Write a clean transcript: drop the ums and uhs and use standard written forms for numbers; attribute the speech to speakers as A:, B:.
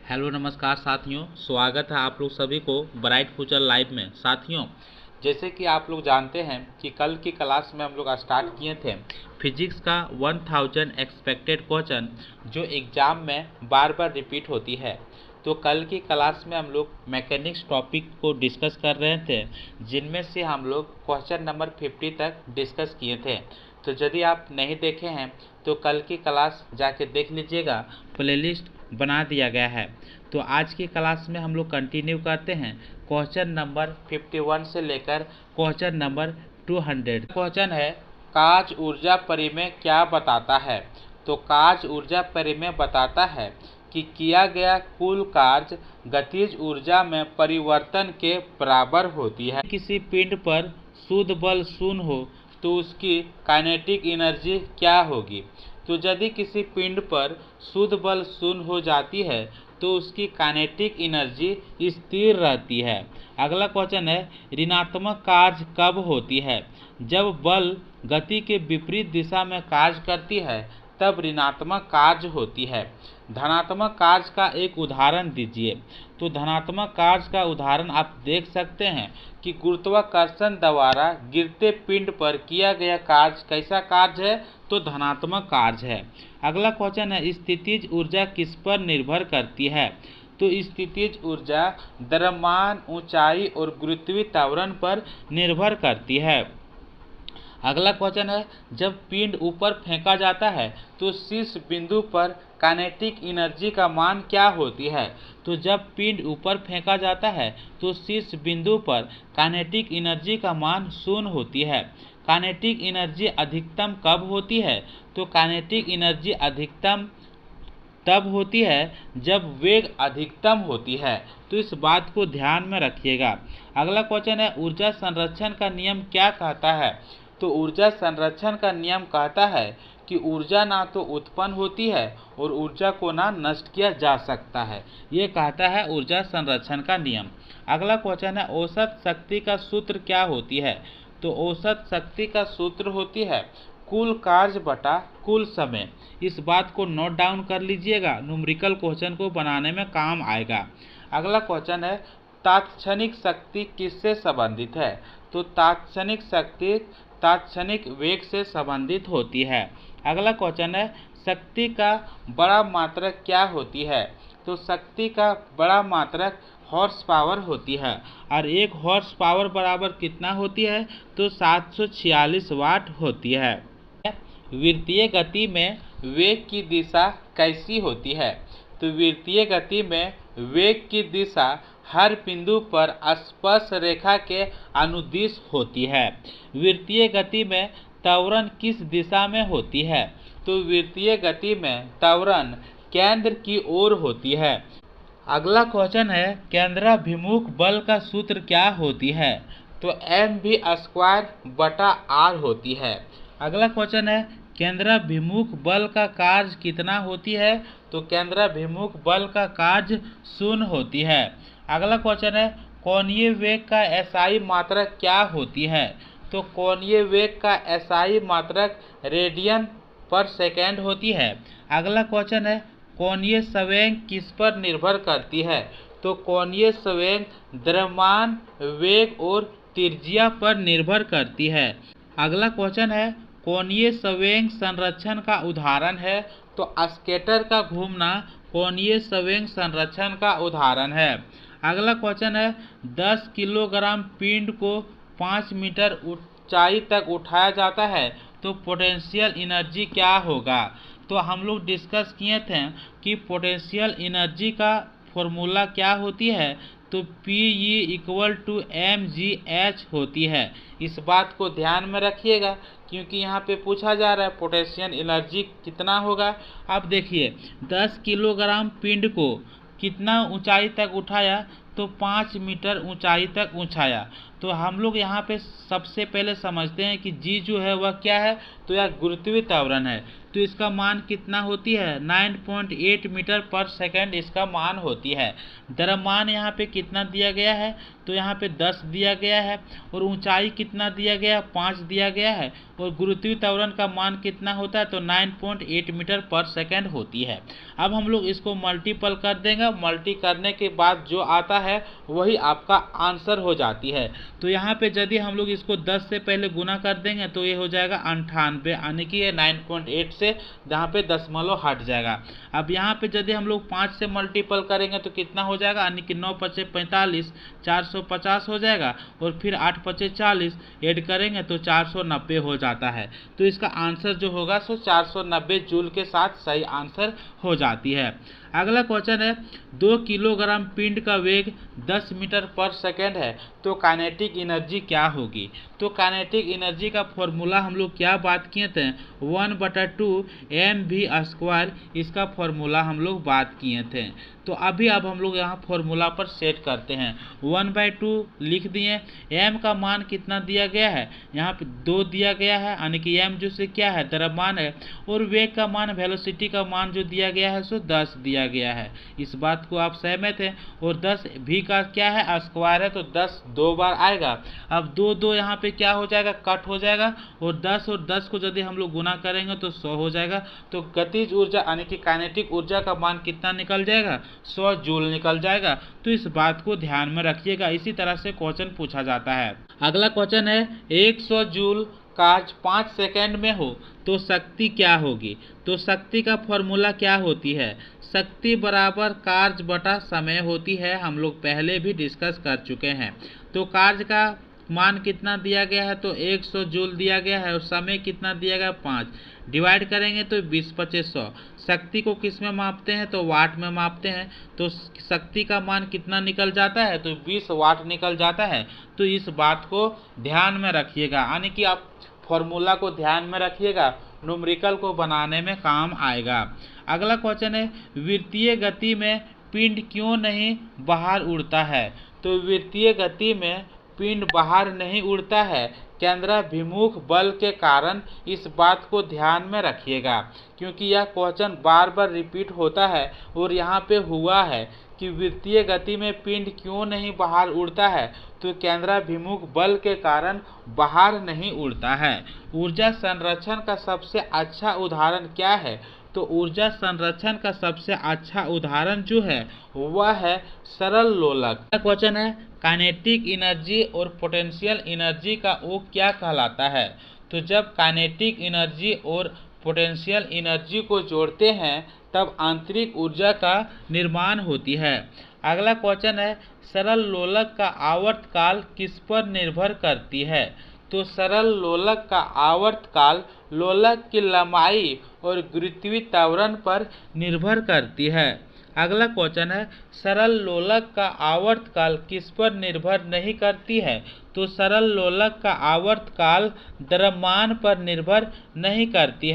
A: Hello नमस्कार साथियों, स्वागत है आप लोग सभी को ब्राइट फ्यूचर लाइव में। साथियों, जैसे कि आप लोग जानते हैं कि कल की क्लास में हम लोग स्टार्ट किए थे फिजिक्स का 1000 एक्सपेक्टेड क्वेश्चन जो एग्ज़ाम में बार बार रिपीट होती है। तो कल की क्लास में हम लोग मैकेनिक्स टॉपिक को डिस्कस कर रहे थे, जिनमें से हम लोग क्वेश्चन नंबर 50 तक डिस्कस किए थे। तो यदि आप नहीं देखे हैं तो कल की क्लास जाके देख लीजिएगा, प्लेलिस्ट बना दिया गया है। तो आज की क्लास में हम लोग कंटिन्यू करते हैं क्वेश्चन नंबर 51 से लेकर क्वेश्चन नंबर 200। क्वेश्चन है, काच ऊर्जा परिमेय क्या बताता है। तो काच ऊर्जा परिमेय बताता है कि किया गया कुल कार्य गतिज ऊर्जा में परिवर्तन के बराबर होती है। किसी पिंड पर शुद्ध बल शून्य हो तो उसकी काइनेटिक एनर्जी क्या होगी। तो यदि किसी पिंड पर शुद्ध बल शून्य हो जाती है तो उसकी काइनेटिक एनर्जी स्थिर रहती है। अगला क्वेश्चन है, ऋणात्मक कार्य कब होती है। जब बल गति के विपरीत दिशा में कार्य करती है तब ऋणात्मक कार्य होती है। धनात्मक कार्य का एक उदाहरण दीजिए। तो धनात्मक कार्य का उदाहरण आप देख सकते हैं कि गुरुत्वाकर्षण द्वारा गिरते पिंड पर किया गया कार्य कैसा कार्य है, तो धनात्मक कार्य है। अगला क्वेश्चन है, स्थितिज ऊर्जा किस पर निर्भर करती है। तो स्थितिज ऊर्जा द्रव्यमान, ऊंचाई और गुरुत्वीय त्वरण पर निर्भर करती है। अगला क्वेश्चन है, जब पिंड ऊपर फेंका जाता है तो शीर्ष बिंदु पर काइनेटिक एनर्जी का मान क्या होती है। तो जब पिंड ऊपर फेंका जाता है तो शीर्ष बिंदु पर काइनेटिक एनर्जी का मान 0 होती है। काइनेटिक एनर्जी अधिकतम कब होती है। तो काइनेटिक एनर्जी अधिकतम तब होती है जब वेग अधिकतम होती है। तो इस बात को ध्यान में रखिएगा। अगला क्वेश्चन है, ऊर्जा संरक्षण का नियम क्या कहता है। तो ऊर्जा संरक्षण का नियम कहता है कि ऊर्जा ना तो उत्पन्न होती है और ऊर्जा को ना नष्ट किया जा सकता है। ये कहता है ऊर्जा संरक्षण का नियम। अगला क्वेश्चन है, औसत शक्ति का सूत्र क्या होती है। तो औसत शक्ति का सूत्र होती है कुल कार्य बटा कुल समय। इस बात को नोट डाउन कर लीजिएगा, न्यूमेरिकल क्वेश्चन को बनाने में काम आएगा। अगला क्वेश्चन है, तात्क्षणिक शक्ति किससे संबंधित है। तो तात्क्षणिक शक्ति तात्क्षणिक वेग से संबंधित होती है। अगला क्वेश्चन है, शक्ति का बड़ा मात्रक क्या होती है। तो शक्ति का बड़ा मात्रक हॉर्स पावर होती है और एक हॉर्स पावर बराबर कितना होती है। तो 746 वाट होती है। वृत्तीय गति में वेग की दिशा कैसी होती है। तो वृत्तीय गति में वेग की दिशा हर बिंदु पर स्पर्श रेखा के अनुदिश होती है। वृत्तीय गति में त्वरण किस दिशा में होती है। तो वृत्तीय गति में त्वरण केंद्र की ओर होती है। अगला क्वेश्चन है, केंद्राभिमुख बल का सूत्र क्या होती है। तो mv² बटा r होती है। अगला क्वेश्चन है, केंद्राभिमुख बल का कार्य कितना होती है। तो केंद्राभिमुख बल का कार्य 0 होती है। अगला क्वेश्चन है, कोणीय वेग का एसआई मात्रक क्या होती है। तो कोणीय वेग का एसआई मात्रक रेडियन पर सेकेंड होती है। अगला क्वेश्चन है, कोणीय संवेग किस पर निर्भर करती है। तो कोणीय संवेग द्रव्यमान, वेग और त्रिज्या पर निर्भर करती है। अगला क्वेश्चन है, कोणीय संवेग संरक्षण का उदाहरण है। तो स्केटर का घूमना कोणीय संवेग संरक्षण का उदाहरण है। अगला क्वेश्चन है, 10 किलोग्राम पिंड को 5 मीटर ऊंचाई तक उठाया जाता है तो पोटेंशियल एनर्जी क्या होगा। तो हम लोग डिस्कस किए थे कि पोटेंशियल एनर्जी का फॉर्मूला क्या होती है। तो PE=mgh होती है। इस बात को ध्यान में रखिएगा क्योंकि यहाँ पे पूछा जा रहा है पोटेंशियल एनर्जी कितना होगा। अब देखिए, 10 किलोग्राम पिंड को कितना ऊंचाई तक उठाया। तो 5 मीटर ऊंचाई तक उठाया। तो हम लोग यहाँ पे सबसे पहले समझते हैं कि जी जो है वह क्या है। तो यह गुरुत्वीय त्वरण है। तो इसका मान कितना होती है 9.8 मीटर पर सेकंड इसका मान होती है। द्रव्यमान यहाँ पे कितना दिया गया है, तो यहाँ पे 10 दिया गया है, और ऊंचाई कितना दिया गया 5 दिया गया है, और गुरुत्वीय त्वरण का मान कितना होता है तो 9.8 मीटर पर सेकंड होती है। अब हम लोग इसको मल्टीपल कर देंगे, मल्टी करने के बाद जो आता है वही आपका आंसर हो जाती है। तो यहाँ पे यदि हम लोग इसको 10 से पहले गुना कर देंगे तो ये हो जाएगा 98, यानी कि ये 9.8 से जहाँ पे दशमलव हट जाएगा। अब यहाँ पे यदि हम लोग 5 से मल्टीपल करेंगे तो कितना हो जाएगा, यानी कि 9 पचे 45, 450 हो जाएगा, और फिर 8 पचे 40 ऐड करेंगे तो 490 हो जाता है। तो इसका आंसर जो होगा सो 490 जूल के साथ सही आंसर हो जाती है। अगला क्वेश्चन है 2 किलोग्राम पिंड का वेग 10 मीटर पर सेकेंड है, तो काइनेटिक एनर्जी क्या होगी। तो काइनेटिक एनर्जी का फॉर्मूला हम लोग क्या बात किए थे 1/2 mv², इसका फॉर्मूला हम लोग बात किए थे। तो अभी अब हम लोग यहाँ फॉर्मूला पर सेट करते हैं। 1/2 लिख दिए, m का मान कितना दिया गया है, यहाँ पे 2 दिया गया है, यानी कि m जो से क्या है द्रव्यमान है, और वेग का मान वेलोसिटी का मान जो दिया गया है सो 10 दिया गया है। इस बात को आप सहमत हैं। और 10 v का क्या है स्क्वायर है, तो 10 2 बार आएगा। अब 2 2 यहाँ पे क्या हो जाएगा कट हो जाएगा, और 10 को यदि हम लोग गुना करेंगे तो 100 हो जाएगा। तो गतिज ऊर्जा यानी कि काइनेटिक ऊर्जा का मान कितना निकल जाएगा 100 जूल निकल जाएगा। तो इस बात को ध्यान में रखिएगा। इसी तरह से क्वेश्चन पूछा जाता है। अगला क्वेश्चन है 100 जूल कार्य 5 सेकंड में हो तो शक्ति क्या होगी। तो शक्ति का फॉर्मूला क्या होती है, शक्ति बराबर कार्य बटा समय होती है। हम लोग पहले भी डिस्कस कर चुके हैं। तो कार्य का मान कितना दिया गया है, तो 100 जूल दिया गया है, और समय कितना दिया गया 5, डिवाइड करेंगे तो 20 पचे 100। शक्ति को किस में मापते हैं, तो वाट में मापते हैं। तो शक्ति का मान कितना निकल जाता है, तो 20 वाट निकल जाता है। तो इस बात को ध्यान में रखिएगा, यानी कि आप फॉर्मूला को ध्यान में रखिएगा, न्यूमेरिकल को बनाने में काम आएगा। अगला क्वेश्चन है वृत्तीय गति में पिंड क्यों नहीं बाहर उड़ता है। तो वृत्तीय गति में पिंड बाहर नहीं उड़ता है केंद्राभिमुख बल के कारण। इस बात को ध्यान में रखिएगा, क्योंकि यह क्वेश्चन बार बार रिपीट होता है, और यहाँ पे हुआ है कि वृत्तीय गति में पिंड क्यों नहीं बाहर उड़ता है, तो केंद्राभिमुख बल के कारण बाहर नहीं उड़ता है। ऊर्जा संरक्षण का सबसे अच्छा उदाहरण क्या है, तो ऊर्जा संरक्षण का सबसे अच्छा उदाहरण जो है वह है सरल लोलक। क्वेश्चन है काइनेटिक एनर्जी और पोटेंशियल एनर्जी का वो क्या कहलाता है। तो जब काइनेटिक एनर्जी और पोटेंशियल एनर्जी को जोड़ते हैं तब आंतरिक ऊर्जा का निर्माण होती है। अगला क्वेश्चन है सरल लोलक का आवर्तकाल किस पर निर्भर करती है। तो सरल लोलक का आवर्तकाल लोलक की लंबाई और गुरुत्वीय त्वरण पर निर्भर करती है। अगला क्वेश्चन है सरल लोलक का आवर्तकाल किस पर निर्भर नहीं करती है। तो सरल लोलक का आवर्तकाल द्रव्यमान पर निर्भर नहीं करती है।